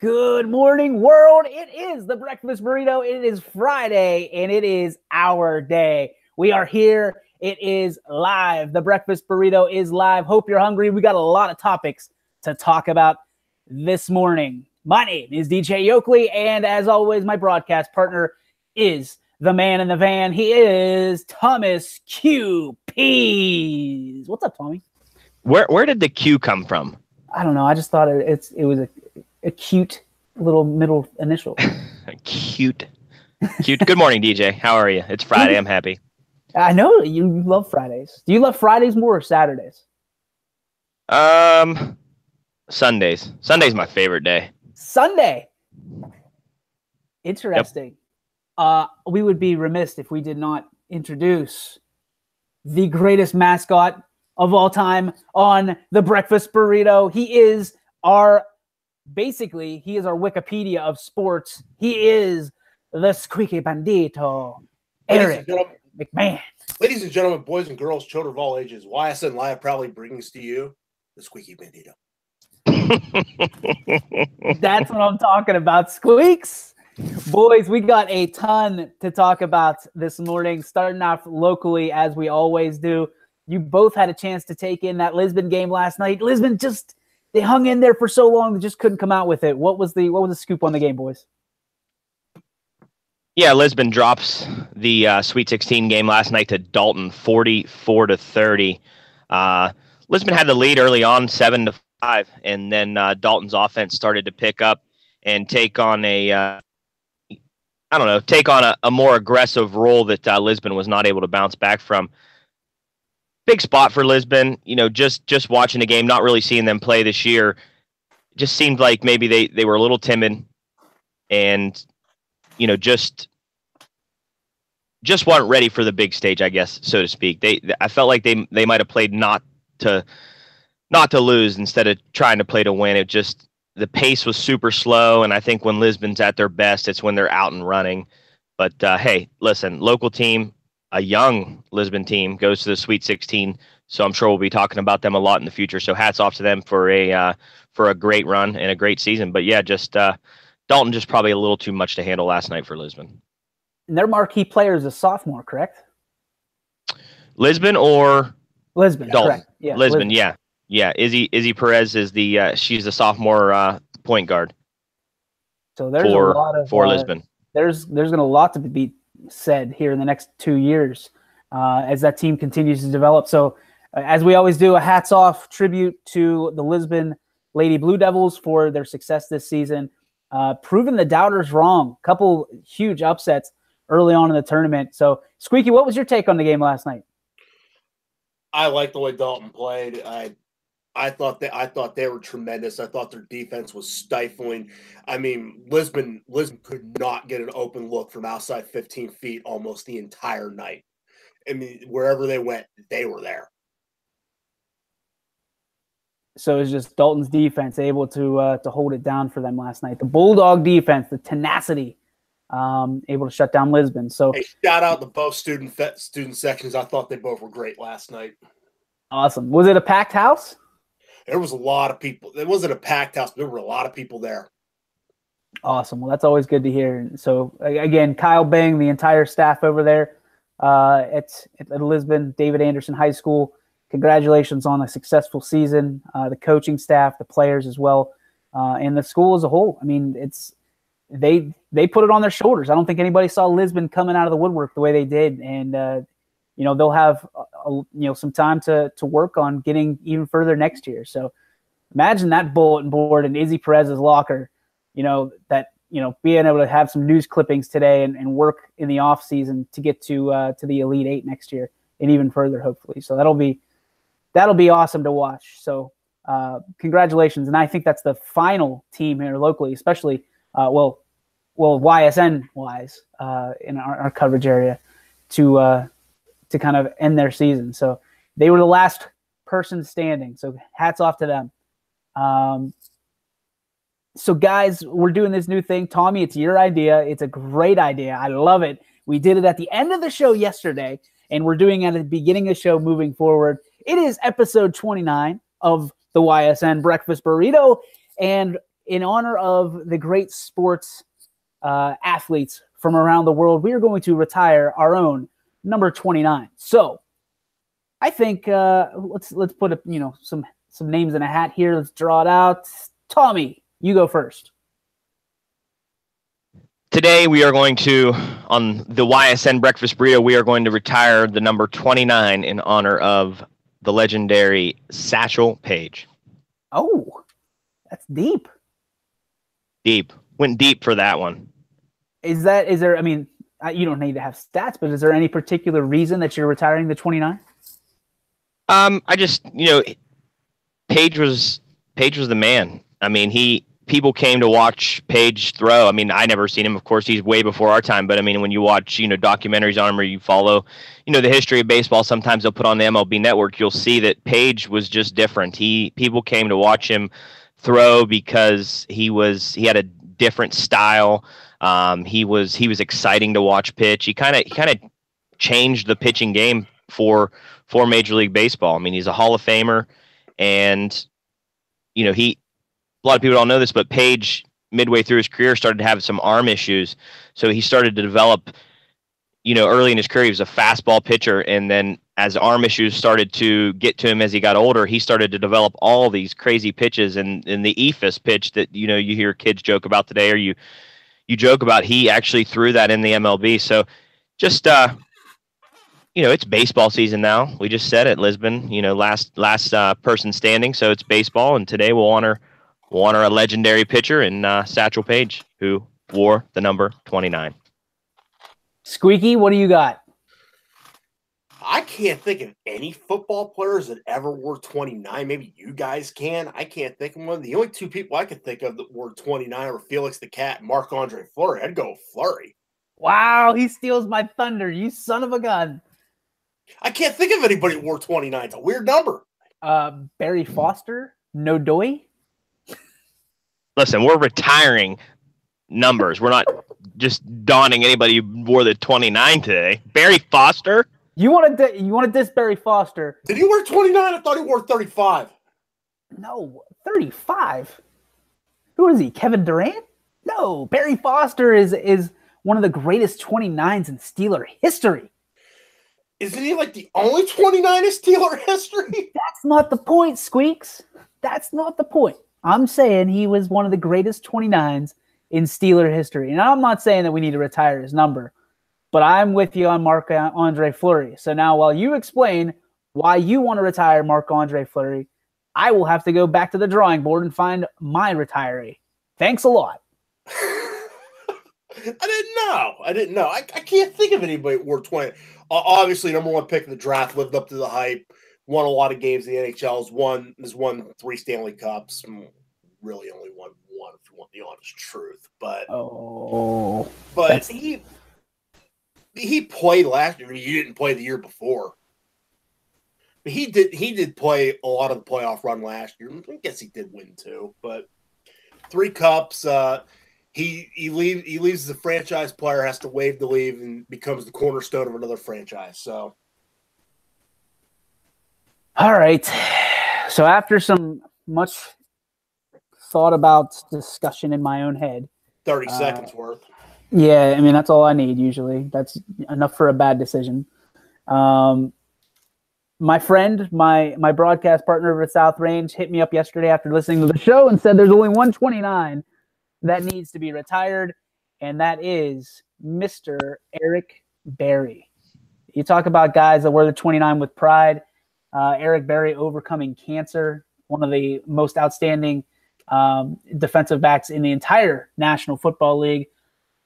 Good morning, world. It is the Breakfast Burrito. It is Friday, and it is our day. We are here. It is live. The Breakfast Burrito is live. Hope you're hungry. We got a lot of topics to talk about this morning. My name is DJ Yoakley, and as always, my broadcast partner is the man in the van. He is Thomas Q. Pease. What's up, Tommy? Where did the Q come from? I don't know. I just thought it was a cute little middle initial. Cute. Good morning, DJ. How are you? It's Friday. I'm happy. I know you love Fridays. Do you love Fridays more or Saturdays? Sundays. Sunday's my favorite day. Sunday. Interesting. Yep. We would be remiss if we did not introduce the greatest mascot of all time on the Breakfast Burrito. He is our Wikipedia of sports. He is the Squeaky Bandito, Eric McMahon. Ladies and gentlemen, boys and girls, children of all ages, YSN Live proudly brings to you the Squeaky Bandito. That's what I'm talking about, Squeaks. Boys, we got a ton to talk about this morning, starting off locally as we always do. You both had a chance to take in that Lisbon game last night. Lisbon they hung in there for so long, they just couldn't come out with it. What was the scoop on the game, boys? Yeah, Lisbon drops the Sweet 16 game last night to Dalton, 44-30. Lisbon had the lead early on, 7-5, and then Dalton's offense started to pick up and take on a more aggressive role that Lisbon was not able to bounce back from. Big spot for Lisbon, just watching the game, not really seeing them play this year. Just seemed like maybe they were a little timid and, just weren't ready for the big stage, I guess, so to speak. I felt like they might have played not to lose instead of trying to play to win. It just, the pace was super slow. And I think when Lisbon's at their best, it's when they're out and running. But hey, listen, local team, a young Lisbon team goes to the Sweet 16, so I'm sure we'll be talking about them a lot in the future. So hats off to them for a great run and a great season. But yeah, just Dalton just probably a little too much to handle last night for Lisbon. And their marquee player is a sophomore, correct? Lisbon or Lisbon? Dalton? Correct. Yeah, Lisbon. Yeah. Izzy Perez is she's the sophomore point guard. So there's a lot of for Lisbon. There's going to a lot to be said here in the next 2 years as that team continues to develop. So as we always do, a hats off tribute to the Lisbon Lady Blue Devils for their success this season, proving the doubters wrong. Couple huge upsets early on in the tournament. So Squeaky, what was your take on the game last night? I like the way Dalton played. I thought they were tremendous. I thought their defense was stifling. I mean, Lisbon could not get an open look from outside 15 feet almost the entire night. I mean, wherever they went, they were there. So it's just Dalton's defense able to hold it down for them last night. The Bulldog defense, the tenacity, able to shut down Lisbon. So hey, shout out to both student sections. I thought they both were great last night. Awesome. Was it a packed house? There was a lot of people. It wasn't a packed house, but there were a lot of people there. Awesome. Well, that's always good to hear. So, again, Kyle Bang, the entire staff over there at Lisbon, David Anderson High School, congratulations on a successful season. The coaching staff, the players as well, and the school as a whole. I mean, they put it on their shoulders. I don't think anybody saw Lisbon coming out of the woodwork the way they did, and they'll have some time to work on getting even further next year. So imagine that bulletin board in Izzy Perez's locker, being able to have some news clippings today and work in the off season to get to the Elite Eight next year and even further, hopefully. So that'll be awesome to watch. So congratulations. And I think that's the final team here locally, especially YSN wise in our coverage area to kind of end their season. So they were the last person standing. So hats off to them. So guys, we're doing this new thing. Tommy, it's your idea. It's a great idea. I love it. We did it at the end of the show yesterday, and we're doing it at the beginning of the show moving forward. It is episode 29 of the YSN Breakfast Burrito, and in honor of the great sports athletes from around the world, we are going to retire our own number 29. So I think let's put some names in a hat here. Let's draw it out. Tommy, you go first. Today we are going to, on the YSN Breakfast Burrito, we are going to retire the number 29 in honor of the legendary Satchel Paige. Oh, that's deep. Deep. Went deep for that one. Is there, I mean, you don't need to have stats, but is there any particular reason that you're retiring the 29? I just, Paige was the man. I mean, people came to watch Paige throw. I mean, I never seen him. Of course, he's way before our time. But I mean, when you watch, documentaries on him, or you follow, the history of baseball, sometimes they'll put on the MLB Network. You'll see that Paige was just different. People came to watch him throw because he had a different style. He was exciting to watch pitch. He kind of changed the pitching game for Major League Baseball. I mean, he's a Hall of Famer, and a lot of people don't know this, but Paige, midway through his career, started to have some arm issues. So he started to develop, early in his career, he was a fastball pitcher. And then as arm issues started to get to him as he got older, he started to develop all these crazy pitches. And the ephus pitch that, you hear kids joke about today, or you joke about, he actually threw that in the MLB. So just, it's baseball season now. We just said it, Lisbon, last person standing. So it's baseball. And today we'll honor a legendary pitcher in Satchel Paige, who wore the number 29. Squeaky, what do you got? I can't think of any football players that ever wore 29. Maybe you guys can. I can't think of one. The only two people I could think of that wore 29 were Felix the Cat and Marc-Andre Fleury. I'd go Fleury. Wow, he steals my thunder, you son of a gun. I can't think of anybody that wore 29. It's a weird number. Barry Foster? No doy? Listen, we're retiring numbers. We're not just donning anybody who wore the 29 today. Barry Foster? You want to diss Barry Foster? Did he wear 29? I thought he wore 35. No, 35. Who is he? Kevin Durant? No, Barry Foster is one of the greatest 29s in Steeler history. Isn't he like the only 29 in Steeler history? That's not the point, Squeaks. That's not the point. I'm saying he was one of the greatest 29s in Steeler history. And I'm not saying that we need to retire his number, but I'm with you on Marc-Andre Fleury. So now while you explain why you want to retire Marc-Andre Fleury, I will have to go back to the drawing board and find my retiree. Thanks a lot. I didn't know. I can't think of anybody that wore 20. Obviously, number one pick of the draft, lived up to the hype. Won a lot of games in the NHL. Has won 3 Stanley Cups. Really only won 1, if you want the honest truth. But he played last year. I mean, he didn't play the year before. But he did play a lot of the playoff run last year. I guess he did win 2, but 3 cups. He leaves as a franchise player, has to waive to leave, and becomes the cornerstone of another franchise. So. All right. So after some much thought about discussion in my own head. 30 seconds worth. Yeah, I mean, that's all I need usually. That's enough for a bad decision. My friend, my broadcast partner over at South Range hit me up yesterday after listening to the show and said there's only 129 that needs to be retired, and that is Mr. Eric Berry. You talk about guys that wear the 29 with pride. Eric Berry overcoming cancer, one of the most outstanding defensive backs in the entire National Football League,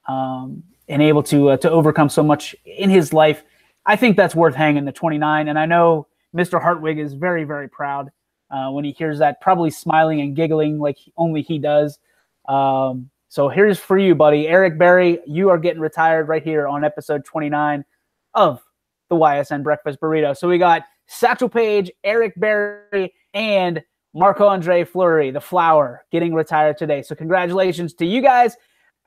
and able to overcome so much in his life. I think that's worth hanging the 29, and I know Mr. Hartwig is very, very proud when he hears that, probably smiling and giggling like only he does. So here's for you, buddy. Eric Berry, you are getting retired right here on episode 29 of the YSN Breakfast Burrito. So we got Satchel Paige, Eric Berry, and Marc-Andre Fleury, the flower, getting retired today. So congratulations to you guys.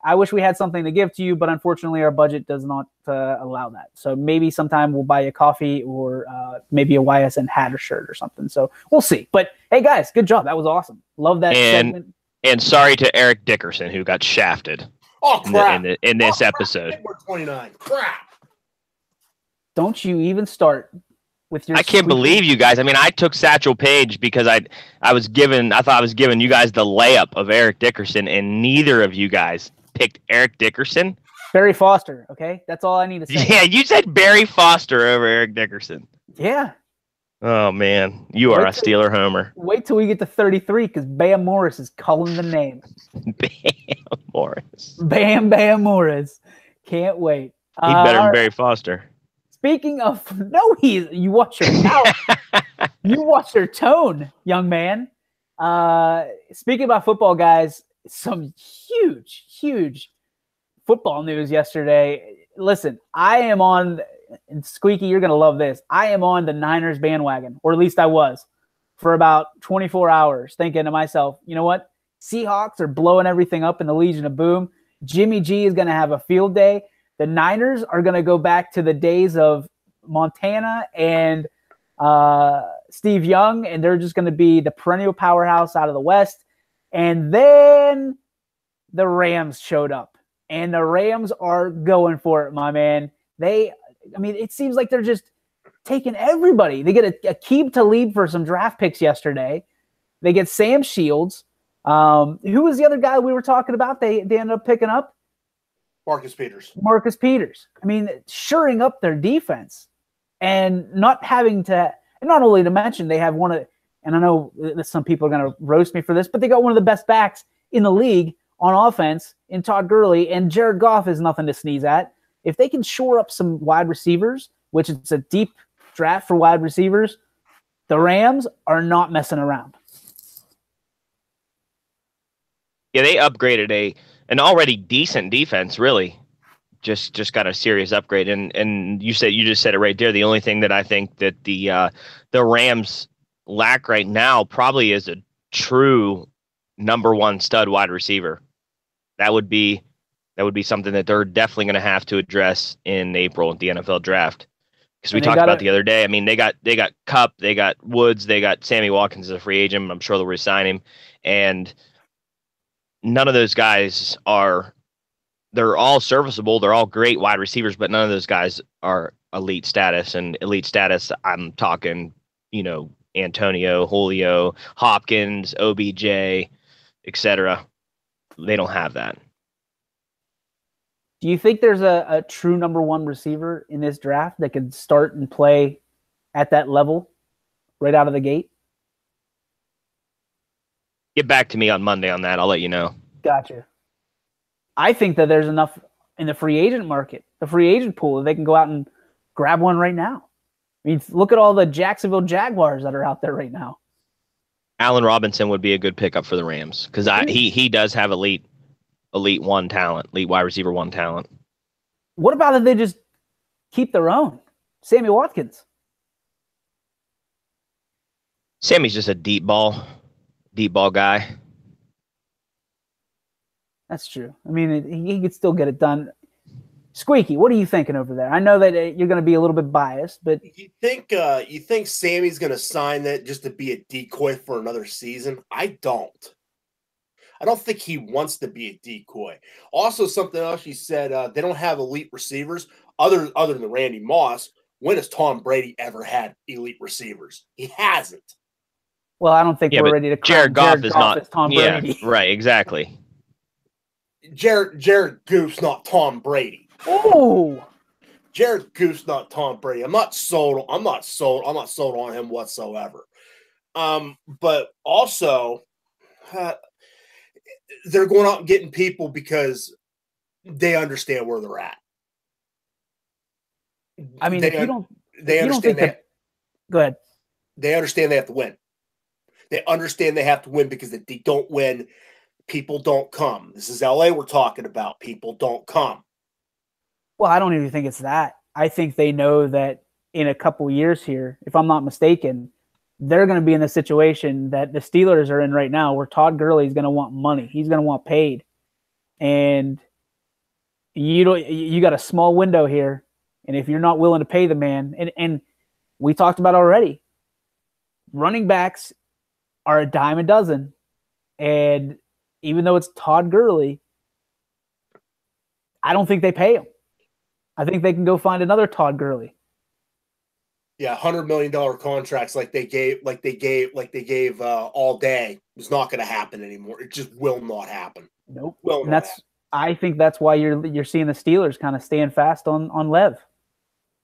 I wish we had something to give to you, but unfortunately our budget does not allow that. So maybe sometime we'll buy you coffee or maybe a YSN hat or shirt or something. So we'll see. But hey, guys, good job. That was awesome. Love that segment. And sorry to Eric Dickerson, who got shafted. Oh, crap. In this episode. 29. Crap. Don't you even start with your. I can't believe you guys. I mean, I took Satchel Paige because I thought I was giving you guys the layup of Eric Dickerson, and neither of you guys picked Eric Dickerson. Barry Foster, okay? That's all I need to say. Yeah, you said Barry Foster over Eric Dickerson. Yeah. Oh, man. You are a Steeler homer. Wait till we get to 33 because Bam Morris is calling the name. Bam Morris. Bam Morris. Can't wait. He's better than Barry Foster. Speaking of, you watch your mouth. You watch your tone, young man. Speaking about football, guys, some huge football news yesterday. Listen, I am on, and Squeaky, you're going to love this. I am on the Niners bandwagon, or at least I was, for about 24 hours, thinking to myself, you know what? Seahawks are blowing everything up in the Legion of Boom. Jimmy G is going to have a field day. The Niners are going to go back to the days of Montana and Steve Young, and they're just going to be the perennial powerhouse out of the West. And then the Rams showed up, and the Rams are going for it, my man. It seems like they're just taking everybody. They get a Aqib Talib for some draft picks yesterday. They get Sam Shields. Who was the other guy we were talking about? They ended up picking up? Marcus Peters. I mean, shoring up their defense and not having to, and not only to mention they have one of, and I know that some people are going to roast me for this, but they got one of the best backs in the league on offense in Todd Gurley, and Jared Goff is nothing to sneeze at. If they can shore up some wide receivers, which it's a deep draft for wide receivers, the Rams are not messing around. Yeah, they upgraded an already decent defense, really. Just got a serious upgrade. And you just said it right there. The only thing that I think that the Rams lack right now probably is a true number one stud wide receiver. That would be something that they're definitely going to have to address in April at the NFL draft. Because we talked about the other day. I mean, they got Kupp, they got Woods, they got Sammy Watkins as a free agent. I'm sure they'll resign him. And none of those guys they're all serviceable. They're all great wide receivers, but none of those guys are elite status. And elite status, I'm talking, Antonio, Julio, Hopkins, OBJ, etc. They don't have that. Do you think there's a true number one receiver in this draft that could start and play at that level right out of the gate? Get back to me on Monday on that. I'll let you know. Gotcha. I think that there's enough in the free agent market, the free agent pool, that they can go out and grab one right now. I mean, look at all the Jacksonville Jaguars that are out there right now. Allen Robinson would be a good pickup for the Rams because he does have elite one talent, elite wide receiver one talent. What about if they just keep their own? Sammy Watkins. Sammy's just a deep ball guy. That's true. I mean, he could still get it done. Squeaky, what are you thinking over there? I know that you're going to be a little bit biased, but you think Sammy's going to sign that just to be a decoy for another season? I don't think he wants to be a decoy. Also, something else you said, they don't have elite receivers other than Randy Moss. When has Tom Brady ever had elite receivers? He hasn't. Well, I don't think we're ready to crown Jared Goff is not Tom Brady. Right, exactly. Jared Goof's not Tom Brady. Oh, Jared Goof's not Tom Brady. I'm not sold on him whatsoever. But also, they're going out and getting people because they understand where they're at. I mean, they understand that. Go ahead. They understand they have to win. They understand they have to win because if they don't win, people don't come. This is LA we're talking about. People don't come. Well, I don't even think it's that. I think they know that in a couple years here, if I'm not mistaken, they're going to be in the situation that the Steelers are in right now, where Todd Gurley is going to want money. He's going to want paid. And you got a small window here. And if you're not willing to pay the man, and we talked about already, running backs are a dime a dozen. And even though it's Todd Gurley, I don't think they pay him. I think they can go find another Todd Gurley. Yeah, $100 million contracts like they gave all day is not going to happen anymore. It just will not happen. Nope. I think that's why you're seeing the Steelers kind of staying fast on Lev.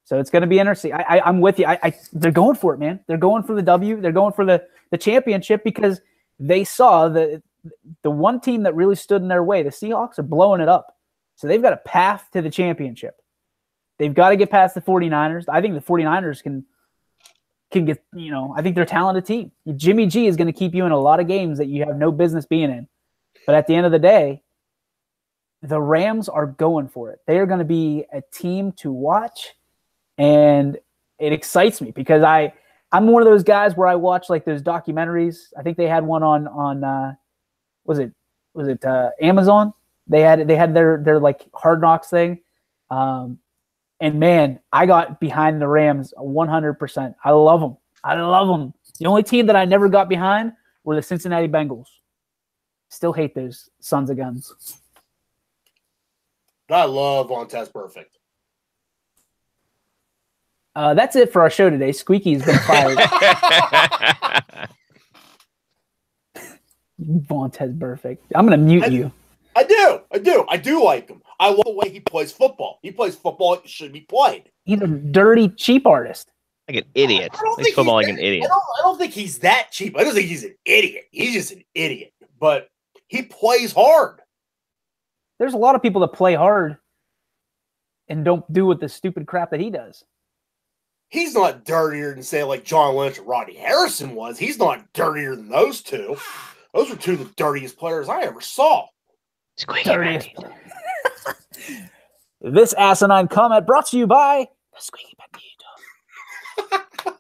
So it's going to be interesting. I'm with you. They're going for it, man. They're going for the W. They're going for the championship because they saw the one team that really stood in their way. The Seahawks are blowing it up. So they've got a path to the championship. They've got to get past the 49ers. I think the 49ers can get, I think they're a talented team. Jimmy G is going to keep you in a lot of games that you have no business being in. But at the end of the day, the Rams are going for it. They are going to be a team to watch, and it excites me because I'm one of those guys where I watch like those documentaries. I think they had one on was it Amazon? They had their like Hard Knocks thing. And man, I got behind the Rams 100%. I love them. The only team that I never got behind were the Cincinnati Bengals. Still hate those sons of guns. I love Vontaze Perfect. That's it for our show today. Squeaky's been fired. Vontaze Perfect. I'm going to mute you. I do like him. I love the way he plays football. He plays football it should be played. He's a dirty, cheap artist. Like an idiot. Plays football like an idiot. I don't think he's that cheap. I don't think he's an idiot. He's just an idiot. But he plays hard. There's a lot of people that play hard and don't do with the stupid crap that he does. He's not dirtier than, say, like John Lynch or Rodney Harrison was. He's not dirtier than those two. Those are two of the dirtiest players I ever saw. Squeaky. This asinine comment brought to you by the Squeaky Bandito.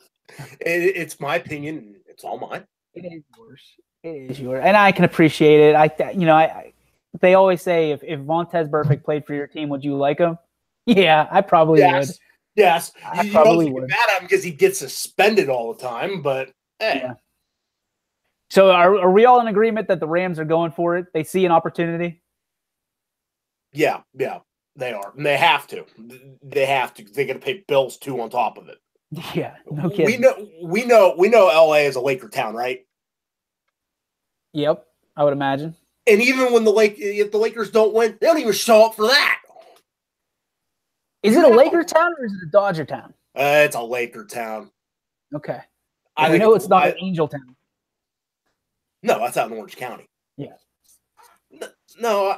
It's my opinion. It's all mine. It is yours. It is yours, and I can appreciate it. They always say if Vontaze Burfict played for your team, would you like him? Yeah, I probably would. Yes, I probably would. Mad at him because he gets suspended all the time, but hey. Yeah. So are we all in agreement that the Rams are going for it? They see an opportunity. Yeah, they are. And they have to. They have to. They're going to pay bills too on top of it. Yeah, no kidding. We know LA is a Laker town, right? Yep, I would imagine. And even when if the Lakers don't win, they don't even show up for that. Is it a Laker town or is it a Dodger town? It's a Laker town. Okay. I know it's not an Angel town. No, that's out in Orange County. Yeah. No,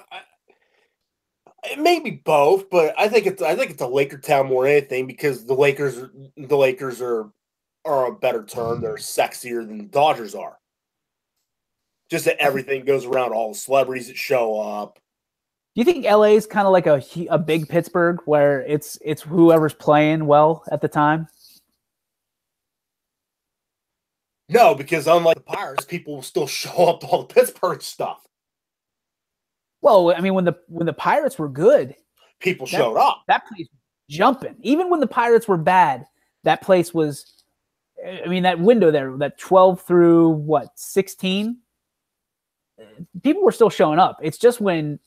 it may be both, but I think it's a Laker town more than anything because the Lakers are a better term. They're sexier than the Dodgers are. Just that everything goes around, all the celebrities that show up. Do you think LA is kind of like a big Pittsburgh where it's whoever's playing well at the time? No, because unlike the Pirates, people will still show up to all the Pittsburgh stuff. Well, I mean, when the Pirates were good, people showed up. That place was jumping. Even when the Pirates were bad, that place was. I mean, that window there, that 12 through 16, people were still showing up. It's just when,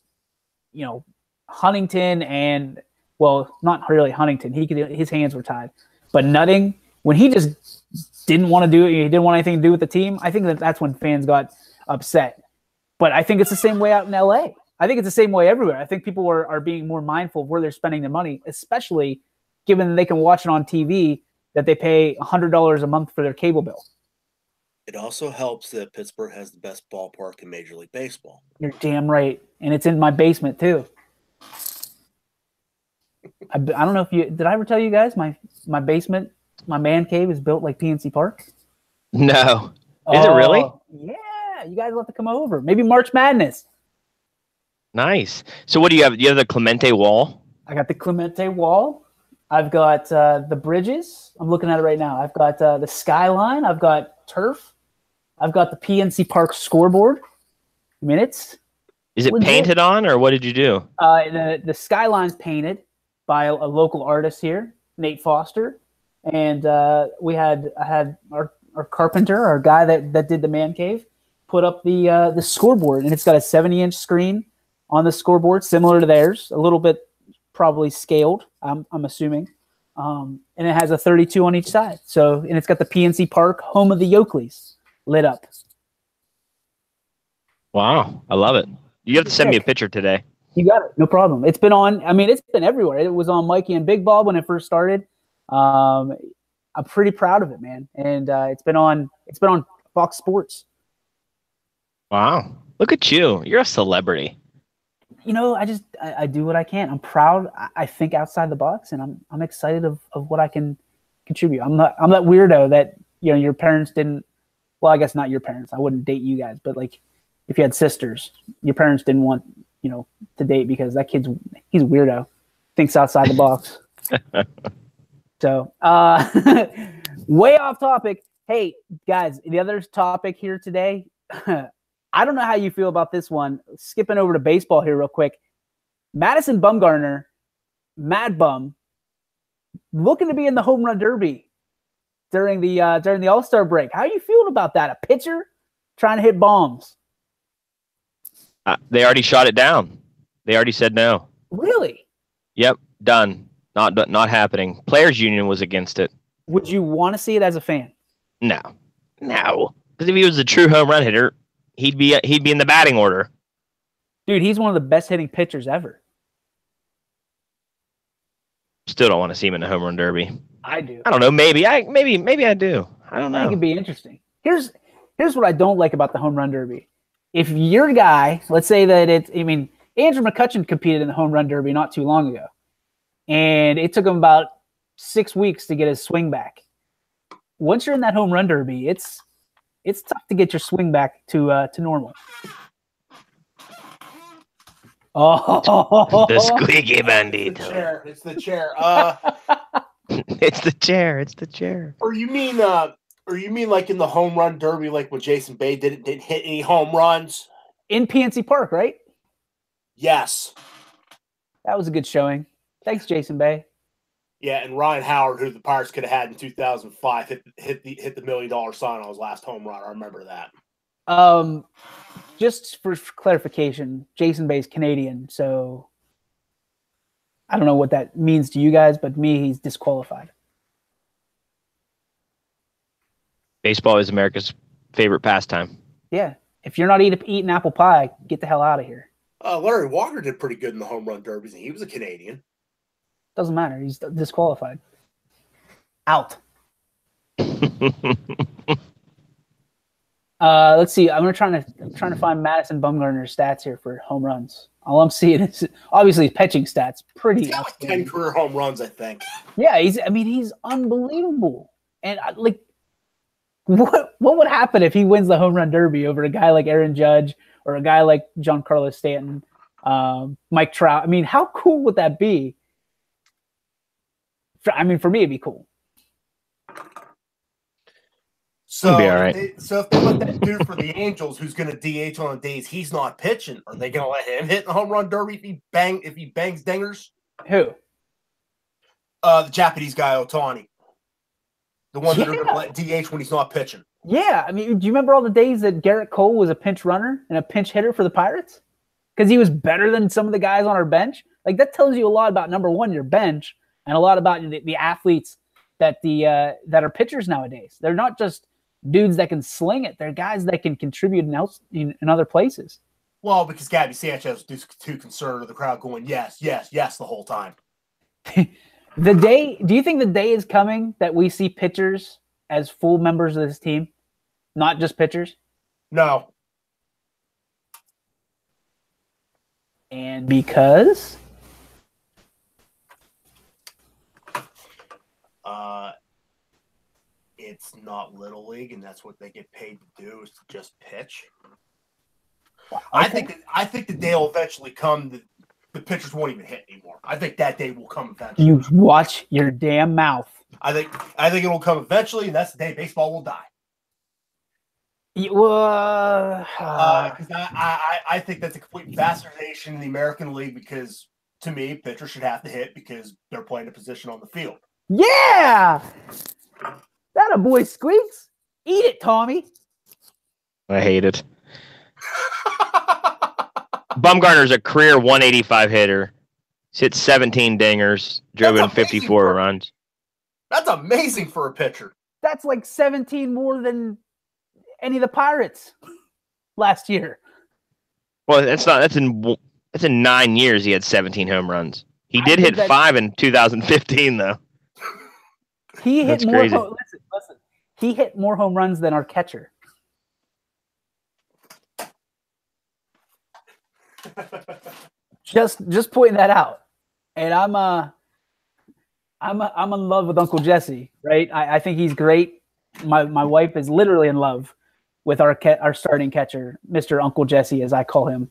Huntington and not really Huntington. His hands were tied, but Nutting, when he just didn't want to do it, he didn't want anything to do with the team. I think that's when fans got upset. But I think it's the same way out in LA. I think it's the same way everywhere. I think people are being more mindful of where they're spending their money, especially given that they can watch it on TV, that they pay $100 a month for their cable bill. It also helps that Pittsburgh has the best ballpark in Major League Baseball. You're damn right. And it's in my basement, too. I don't know if did I ever tell you guys my basement, my man cave is built like PNC Park? No. Is it really? Yeah. You guys will have to come over. Maybe March Madness. Nice. So what do you have? Do you have the Clemente wall? I got the Clemente wall. I've got the bridges. I'm looking at it right now. I've got the skyline. I've got turf. I've got the PNC Park scoreboard. I mean, is it legit. Painted on, or what did you do? The skyline's painted by a local artist here, Nate Foster, and I had our carpenter, our guy that did the man cave. put up the scoreboard, and it's got a 70-inch screen on the scoreboard, similar to theirs, a little bit probably scaled, I'm assuming. And it has a 32 on each side. So, and it's got the PNC Park, home of the Yoakleys, lit up. Wow, I love it. You have to send me a picture today. You got it, no problem. It's been on. I mean, it's been everywhere. It was on Mikey and Big Bob when it first started. I'm pretty proud of it, man. And it's been on Fox Sports. Wow, look at you. You're a celebrity. You know, I do what I can. I'm proud. I think outside the box, and I'm excited of what I can contribute. I'm that weirdo that, you know, your parents didn't. Well, I guess not your parents. I wouldn't date you guys, but like if you had sisters, your parents didn't want, you know, to date because that he's a weirdo, thinks outside the box. So, way off topic. Hey guys, the other topic here today. I don't know how you feel about this one. Skipping over to baseball here real quick. Madison Bumgarner, Mad Bum, looking to be in the home run derby during the All-Star break. How are you feeling about that? A pitcher trying to hit bombs. They already shot it down. They already said no. Really? Yep, done. Not happening. Players Union was against it. Would you want to see it as a fan? No. Because if he was a true home run hitter, he'd be in the batting order. Dude, he's one of the best hitting pitchers ever. Still don't want to see him in the home run derby. I do. I don't know. Maybe I do. I don't know. I think it'd be interesting. Here's what I don't like about the home run derby. If your guy, let's say that Andrew McCutchen competed in the home run derby not too long ago, and it took him about 6 weeks to get his swing back. Once you're in that home run derby, it's tough to get your swing back to normal. Oh, the squeaky bandito. It's the chair. It's the chair. It's the chair. Or you mean like in the home run derby, like when Jason Bay didn't hit any home runs in PNC Park, right? Yes, that was a good showing. Thanks, Jason Bay. Yeah, and Ryan Howard, who the Pirates could have had in 2005, hit the $1 million sign on his last home run. I remember that. Just for clarification, Jason Bay's Canadian, so I don't know what that means to you guys, but me, he's disqualified. Baseball is America's favorite pastime. Yeah. If you're not eating apple pie, get the hell out of here. Larry Walker did pretty good in the home run derbies, and he was a Canadian. Doesn't matter. He's disqualified. Out. Let's see. I'm trying to find Madison Bumgarner's stats here for home runs. All I'm seeing is obviously pitching stats. Pretty. He's got like 10 career home runs, I think. Yeah, he's unbelievable. And what would happen if he wins the home run derby over a guy like Aaron Judge or a guy like Giancarlo Stanton, Mike Trout? I mean, how cool would that be? For me, it'd be cool. So, be all right. So if they let that dude for the Angels, who's going to DH on the days he's not pitching, are they going to let him hit the home run derby if he bangs dingers? Who? The Japanese guy Otani, the one that are going to let DH when he's not pitching. Yeah, I mean, do you remember all the days that Garrett Cole was a pinch runner and a pinch hitter for the Pirates because he was better than some of the guys on our bench? Like that tells you a lot about, number one, your bench, and a lot about the athletes that are pitchers nowadays. They're not just dudes that can sling it. They're guys that can contribute in other places. Well, because Gabby Sanchez was too concerned with the crowd going, yes, yes, yes, the whole time. Do you think the day is coming that we see pitchers as full members of this team, not just pitchers? No. And because? It's not Little League, and that's what they get paid to do is to just pitch. Okay. I think the day will eventually come. The pitchers won't even hit anymore. I think that day will come eventually. You watch your damn mouth. I think it will come eventually, and that's the day baseball will die. Because I think that's a complete bastardization in the American League because, to me, pitchers should have to hit because they're playing a position on the field. Yeah! That a boy squeaks. Eat it, Tommy. I hate it. Bumgarner's a career 185 hitter. He's hit 17 dingers, drove in 54 runs. That's amazing for a pitcher. That's like 17 more than any of the Pirates last year. Well, that's in 9 years he had 17 home runs. He did hit 5 in 2015 though. He hit more. Listen. He hit more home runs than our catcher. Just pointing that out. And I'm in love with Uncle Jesse, right? I think he's great. My wife is literally in love with our starting catcher, Mr. Uncle Jesse, as I call him.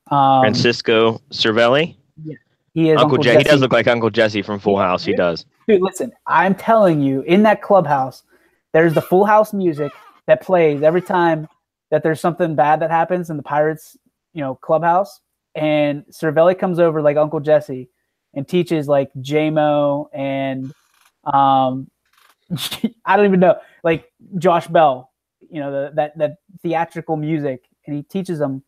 Francisco Cervelli? Yeah, he is Uncle Jesse. He does look like Uncle Jesse from Full House. He does. Dude, listen, I'm telling you, in that clubhouse, there's the Full House music that plays every time that there's something bad that happens in the Pirates, clubhouse. And Cervelli comes over like Uncle Jesse and teaches like J-Mo and I don't even know, like Josh Bell, that theatrical music, and he teaches them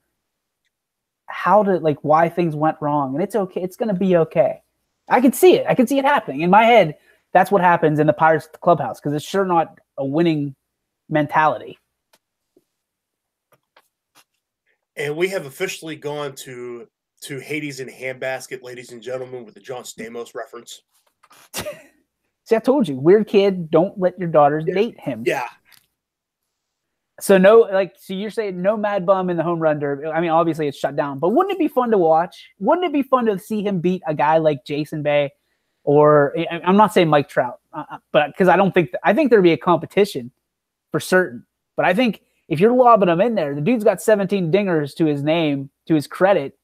how to, like, why things went wrong, and it's okay. It's going to be okay. I can see it. I can see it happening in my head. That's what happens in the Pirates clubhouse, because it's sure not a winning mentality. And we have officially gone to Hades in Handbasket, ladies and gentlemen, with the John Stamos reference. See, I told you, weird kid. Don't let your daughters date him. Yeah. So you're saying no Mad Bum in the home run derby. I mean, obviously it's shut down, but wouldn't it be fun to watch? Wouldn't it be fun to see him beat a guy like Jason Bay, or I'm not saying Mike Trout, but because I think there'd be a competition for certain. But I think if you're lobbing him in there, the dude's got 17 dingers to his name, to his credit.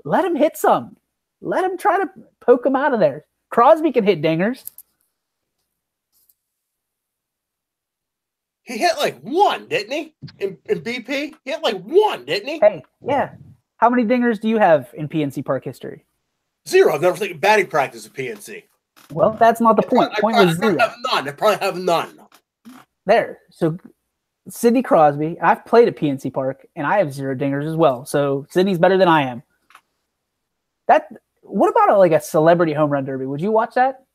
Let him hit some. Let him try to poke him out of there. Crosby can hit dingers. He hit like one, didn't he? In BP? He hit like one, didn't he? Hey, yeah. How many dingers do you have in PNC Park history? 0. I've never taken batting practice at PNC. Well, that's not the point. Point was 0. I probably have none. There. So Sidney Crosby, I've played at PNC Park, and I have 0 dingers as well. So Sidney's better than I am. What about a celebrity home run derby? Would you watch that?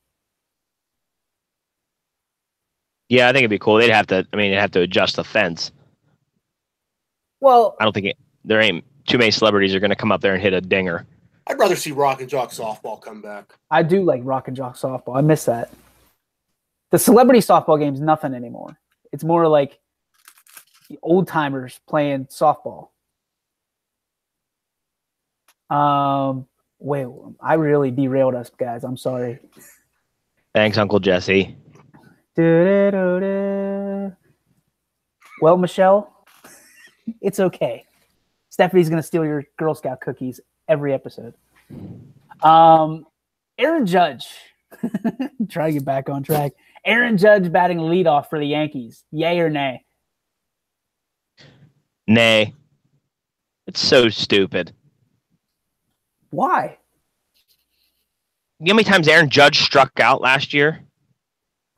Yeah, I think it'd be cool. They'd have to adjust the fence. Well, I don't think there ain't too many celebrities are going to come up there and hit a dinger. I'd rather see Rock and Jock softball come back. I do like Rock and Jock softball. I miss that. The celebrity softball game's nothing anymore. It's more like the old timers playing softball. Wait, I really derailed us, guys. I'm sorry. Thanks, Uncle Jesse. Well, Michelle, it's okay. Stephanie's going to steal your Girl Scout cookies every episode. Aaron Judge. Try to get back on track. Aaron Judge batting leadoff for the Yankees. Yay or nay? Nay. It's so stupid. Why? You know how many times Aaron Judge struck out last year?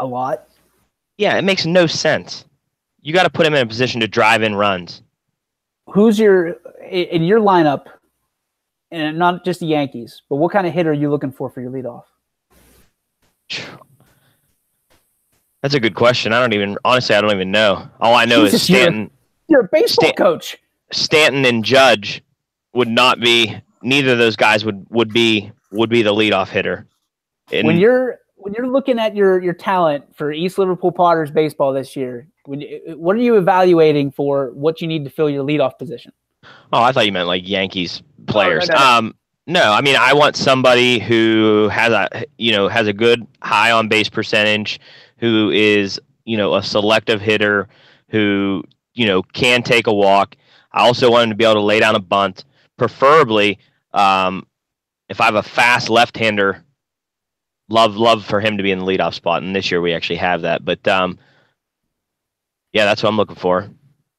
A lot. Yeah, it makes no sense. You got to put him in a position to drive in runs. Who's in your lineup, and not just the Yankees, but what kind of hitter are you looking for your leadoff? That's a good question. I don't even know. All I know is Stanton. You're a baseball coach. Stanton and Judge would not be. Neither of those guys would be the leadoff hitter. When you're looking at your talent for East Liverpool Potters baseball this year, what are you evaluating for what you need to fill your leadoff position? Oh, I thought you meant like Yankees players. No. No, I mean I want somebody who has a good high on base percentage, who is a selective hitter, who can take a walk. I also want him to be able to lay down a bunt, preferably. If I have a fast left-hander, love for him to be in the leadoff spot. And this year we actually have that. But yeah, that's what I'm looking for.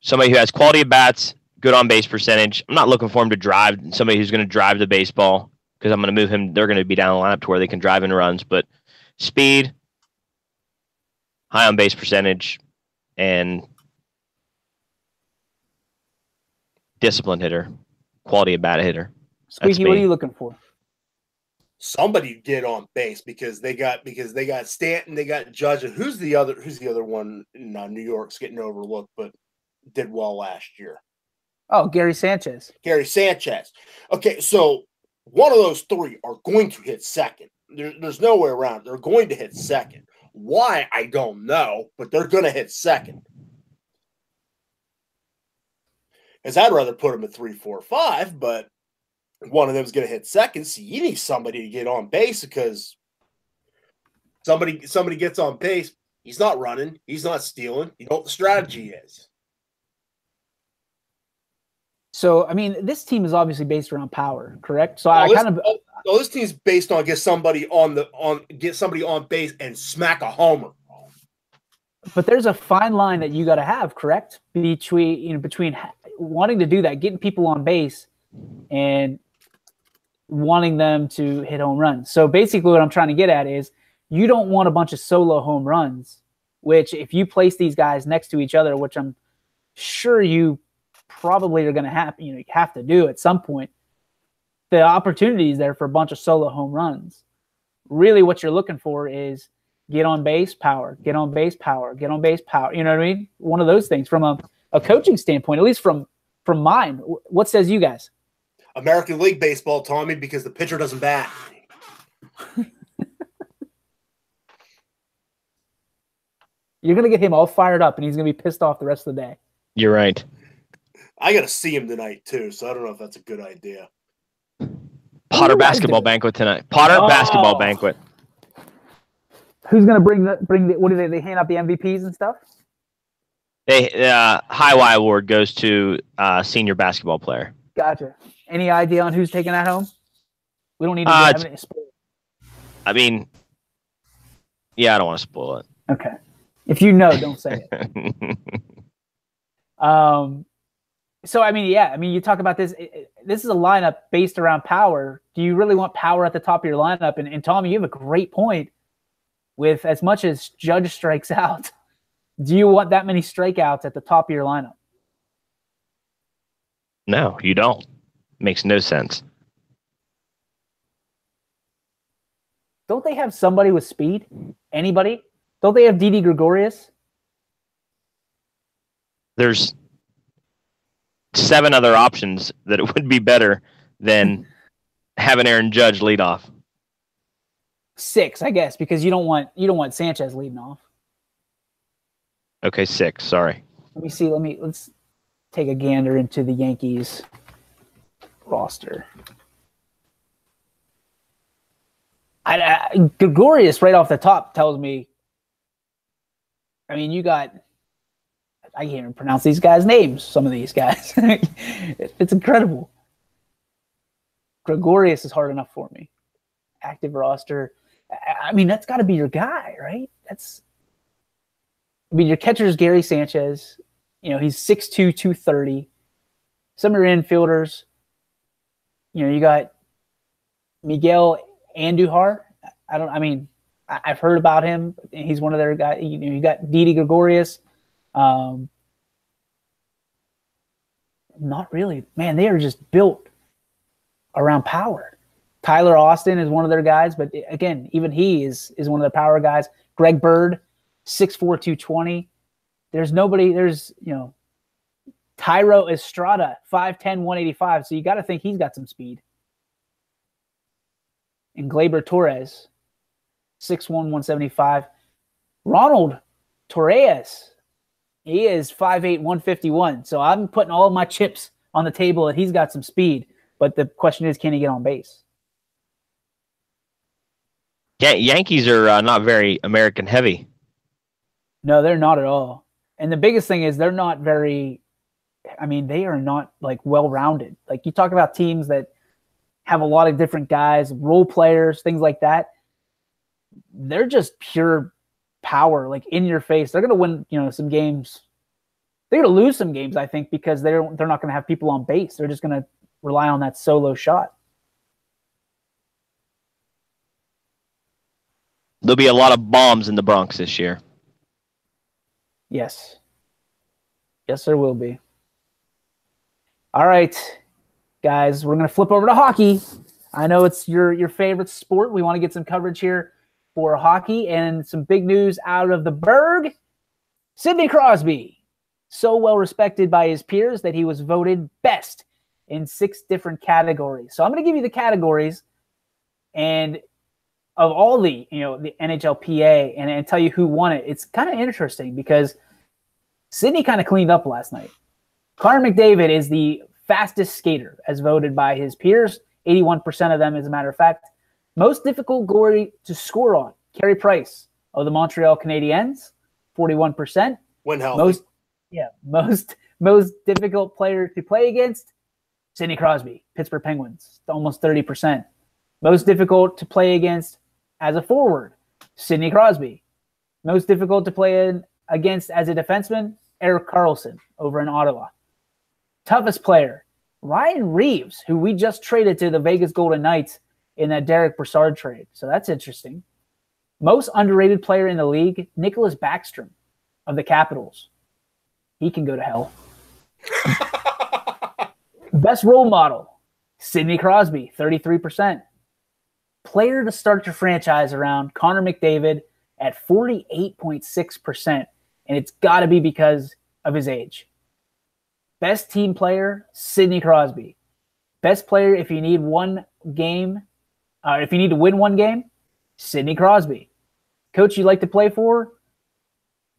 Somebody who has quality at bats, good on base percentage. I'm not looking for him to drive. Somebody who's going to drive the baseball, because I'm going to move him. They're going to be down the lineup to where they can drive in runs. But speed, high on base percentage, and disciplined hitter. quality of bat hitter. Squeaky, what are you looking for? Somebody get on base because they got Stanton, they got Judge, and who's the other one in New York's getting overlooked but did well last year? Oh, Gary Sanchez. Gary Sanchez. Okay, so one of those three are going to hit second. There's no way around it. They're going to hit second. Why, I don't know, but they're going to hit second. Because I'd rather put them at 3, 4, 5, but one of them is going to hit second. So you need somebody to get on base because somebody gets on base. He's not running. He's not stealing. You know what the strategy is. So, I mean, this team is obviously based around power, correct? So this team's based on get somebody on base and smack a homer. But there's a fine line that you got to have, correct? Between wanting to do that, getting people on base, and wanting them to hit home runs. So basically what I'm trying to get at is you don't want a bunch of solo home runs, which if you place these guys next to each other, which I'm sure you probably are going to have to do at some point, the opportunity is there for a bunch of solo home runs. Really what you're looking for is get on base power, get on base power, get on base power. You know what I mean? One of those things from a coaching standpoint, at least from mine. What says you guys? American League Baseball, Tommy, because the pitcher doesn't bat. You're going to get him all fired up, and he's going to be pissed off the rest of the day. You're right. I got to see him tonight, too, so I don't know if that's a good idea. Potter basketball banquet tonight. Potter basketball banquet. Who's going to bring the what do they hand out the MVPs and stuff? High Y award goes to senior basketball player. Gotcha. Any idea on who's taking that home? We don't need to spoil it. I mean, yeah, I don't want to spoil it. Okay. If you know, don't say it. So, I mean, yeah. I mean, you talk about this. This is a lineup based around power. Do you really want power at the top of your lineup? And Tommy, you have a great point. With as much as Judge strikes out, do you want that many strikeouts at the top of your lineup? No, you don't. Makes no sense. Don't they have somebody with speed? Anybody? Don't they have Didi Gregorius? There's 7 other options that it would be better than having Aaron Judge lead off. 6, I guess, because you don't want Sanchez leading off. Okay, 6. Sorry. Let me see. Let's take a gander into the Yankees roster. Gregorius right off the top tells me. I mean, you got. I can't even pronounce these guys' names. Some of these guys, it's incredible. Gregorius is hard enough for me. Active roster. I mean, that's got to be your guy, right? I mean, your catcher is Gary Sanchez. You know, he's 6'2", 230. Some of your infielders, you know, you got Miguel Andujar. I've heard about him. He's one of their guys. You know, you got Didi Gregorius. Not really. Man, they are just built around power. Tyler Austin is one of their guys, but again, even he is one of the power guys. Greg Bird, 6'4", 220. There's, you know, Tyro Estrada, 5'10", 185. So you got to think he's got some speed. And Gleyber Torres, 6'1", 175. Ronald Torres, he is 5'8", 151. So I'm putting all of my chips on the table that he's got some speed. But the question is, can he get on base? Yeah, Yankees are not very American heavy. No, they're not at all. And the biggest thing is they're not very – I mean, they are not, like, well-rounded. Like, you talk about teams that have a lot of different guys, role players, things like that. They're just pure power, like, in your face. They're going to win, you know, some games. They're going to lose some games, I think, because they're not going to have people on base. They're just going to rely on that solo shot. There'll be a lot of bombs in the Bronx this year. Yes. Yes, there will be. All right. guys, we're going to flip over to hockey. I know it's your favorite sport. We want to get some coverage here for hockey and some big news out of the Berg. Sidney Crosby, so well respected by his peers that he was voted best in 6 different categories. So I'm going to give you the categories and of all the NHLPA and tell you who won it. It's kind of interesting because Sidney kind of cleaned up last night. Connor McDavid is the fastest skater as voted by his peers. 81% of them, as a matter of fact. Most difficult goalie to score on, Carey Price of the Montreal Canadiens, 41%. When healthy. Most difficult player to play against, Sidney Crosby, Pittsburgh Penguins, almost 30%. Most difficult to play against as a forward, Sidney Crosby. Most difficult to play against as a defenseman, Erik Karlsson over in Ottawa. Toughest player, Ryan Reeves, who we just traded to the Vegas Golden Knights in that Derek Brassard trade. So that's interesting. Most underrated player in the league, Nicholas Backstrom of the Capitals. He can go to hell. Best role model, Sidney Crosby, 33%. Player to start your franchise around, Connor McDavid at 48.6%. And it's got to be because of his age. Best team player, Sidney Crosby. Best player if you need one game, if you need to win one game, Sidney Crosby. Coach you'd like to play for?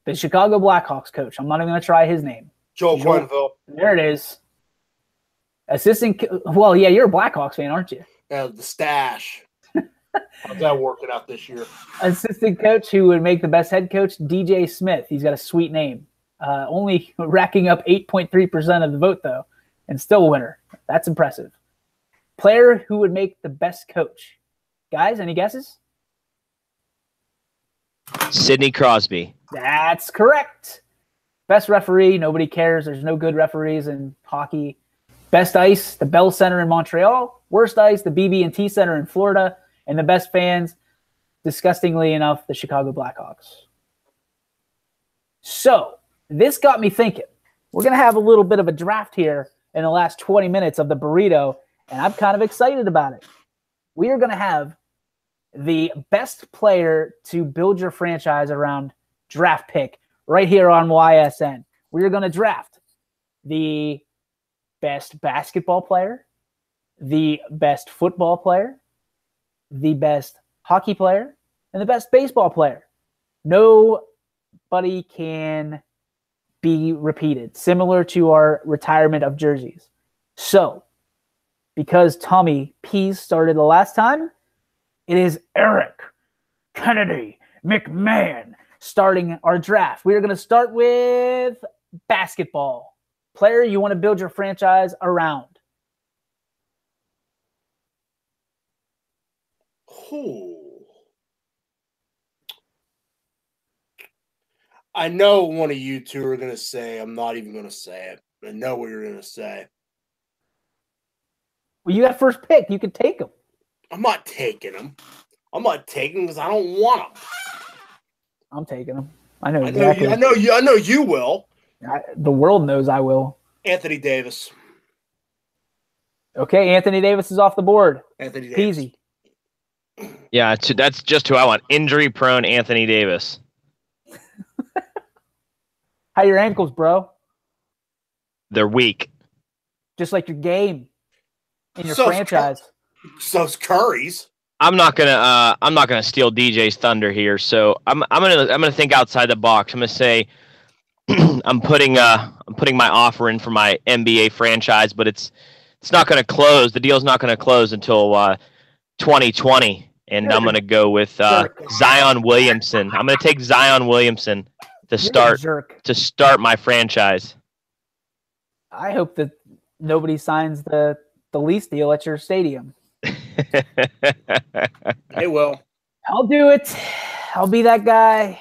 The Chicago Blackhawks coach. I'm not even going to try his name. Joel Quenneville. There it is. Assistant. Well, yeah, you're a Blackhawks fan, aren't you? The stash. How's that working out this year? Assistant coach who would make the best head coach, DJ Smith. He's got a sweet name. Only racking up 8.3% of the vote, though, and still a winner. That's impressive. Player who would make the best coach. Guys, any guesses? Sidney Crosby. That's correct. Best referee, nobody cares. There's no good referees in hockey. Best ice, the Bell Center in Montreal. Worst ice, the BB&T Center in Florida. And the best fans, disgustingly enough, the Chicago Blackhawks. So, this got me thinking. We're going to have a little bit of a draft here in the last 20 minutes of the burrito, and I'm kind of excited about it. We are going to have the best player to build your franchise around draft pick right here on YSN. We are going to draft the best basketball player, the best football player, the best hockey player, and the best baseball player. Nobody can be repeated, similar to our retirement of jerseys. So, because Tommy Pease started the last time, it is Eric Kennedy McMahon starting our draft. We are going to start with basketball. Player you want to build your franchise around. I know one of you two are going to say, I'm not even going to say it. I know what you're going to say. Well, you got first pick. You can take him. I'm not taking him. I'm not taking him because I don't want him. I'm taking him. I know exactly. I know you will. The world knows I will. Anthony Davis. Okay, Anthony Davis is off the board. Anthony Davis. Peasy. Yeah, that's just who I want. Injury-prone Anthony Davis. How are your ankles, bro? They're weak. Just like your game in your franchise. So's Curry's. I'm not gonna steal DJ's thunder here, so I'm gonna think outside the box. I'm gonna say I'm putting my offer in for my NBA franchise, but it's not gonna close. The deal's not gonna close until 2020, and I'm gonna go with Zion Williamson. I'm gonna take Zion Williamson to start my franchise. I hope that nobody signs the lease deal at your stadium. They will. I'll do it. I'll be that guy,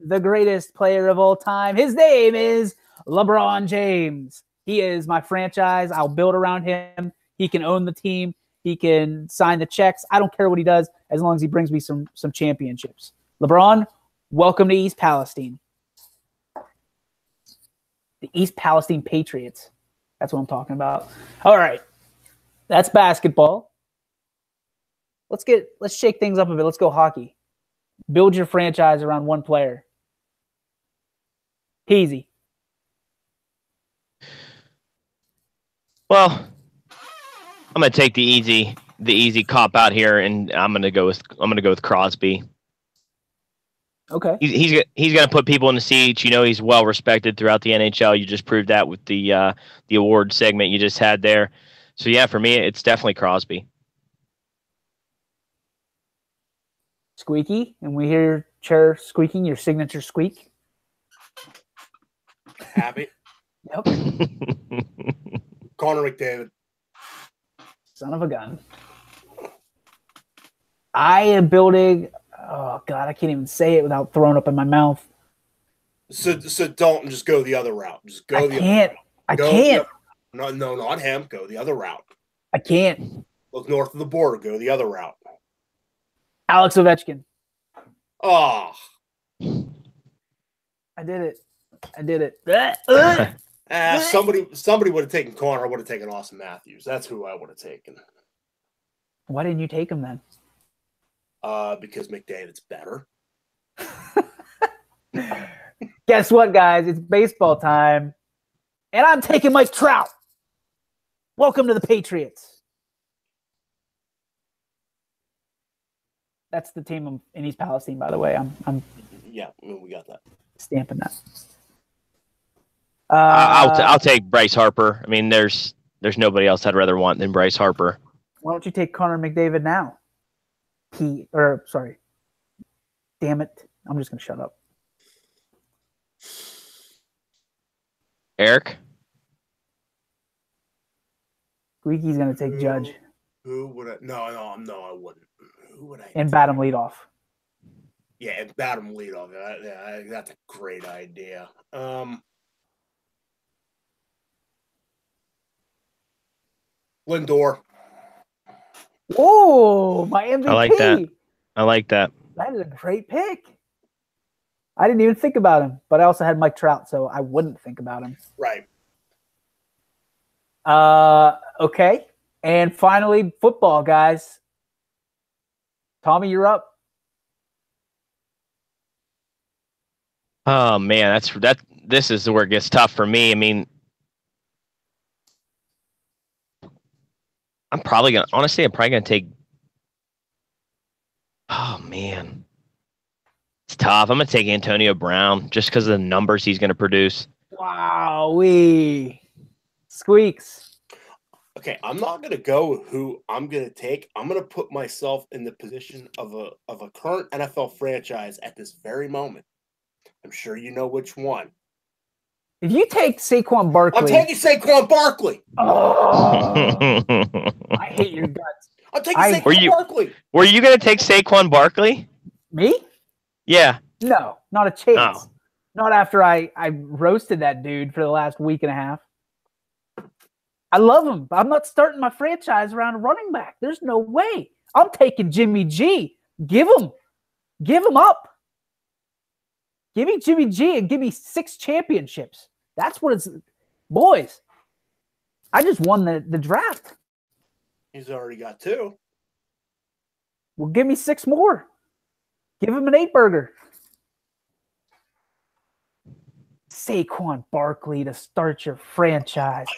the greatest player of all time. His name is LeBron James. He is my franchise. I'll build around him. He can own the team. He can sign the checks. I don't care what he does as long as he brings me some championships. LeBron, welcome to East Palestine. The East Palestine Patriots. That's what I'm talking about. All right. That's basketball. Let's shake things up a bit. Let's go hockey. Build your franchise around one player. Easy. Well, I'm gonna take the easy cop out here, and I'm gonna go with Crosby. Okay. He's gonna put people in the seats. He's well respected throughout the NHL. You just proved that with the award segment you just had there. So yeah, for me, it's definitely Crosby. Squeaky, and we hear your chair squeaking, your signature squeak. Happy. Yep. Connor McDavid. Son of a gun. I am building. Oh God, I can't even say it without throwing up in my mouth. So Dalton, just go the other route. Just go the other route. I can't. No, not him. Go the other route. I can't. Look north of the border. Go the other route. Alex Ovechkin. Oh. I did it. Somebody would have taken Connor. I would have taken Austin Matthews. That's who I would have taken. Why didn't you take him then? Because McDavid's better. Guess what, guys? It's baseball time. And I'm taking Mike Trout. Welcome to the Patriots. That's the team in East Palestine, by the way. I'm Yeah, we got that. Stamping that. I'll take Bryce Harper. I mean, there's nobody else I'd rather want than Bryce Harper. Why don't you take Connor McDavid now? Damn it. I'm just going to shut up. Eric? Squeaky's going to take Judge. Who would I? No, I wouldn't. Who would I? And bat him leadoff. Yeah, and bat him leadoff. That's a great idea. Lindor. Oh, my MVP. I like that. That is a great pick. I didn't even think about him, but I also had Mike Trout, so I wouldn't think about him. Right. Okay. And finally, football, guys. Tommy, you're up. Oh man, this is where it gets tough for me. I mean, I'm probably gonna take. Oh man, it's tough. I'm gonna take Antonio Brown just because of the numbers he's gonna produce. Wow-wee. Squeaks. Okay, I'm not gonna go with who I'm gonna take. I'm gonna put myself in the position of a current NFL franchise at this very moment. I'm sure you know which one. If you take Saquon Barkley, I'm taking Saquon Barkley. Oh, I hate your guts. I'm taking Saquon Barkley. Were you gonna take Saquon Barkley? Me? Yeah. No, not a chance. Oh. Not after I roasted that dude for the last week and a half. I love him, but I'm not starting my franchise around a running back. There's no way. I'm taking Jimmy G. Give him up. Give me Jimmy G and give me 6 championships. That's what it's. Boys, I just won the draft. He's already got 2. Well, give me 6 more. Give him an 8-burger. Saquon Barkley to start your franchise.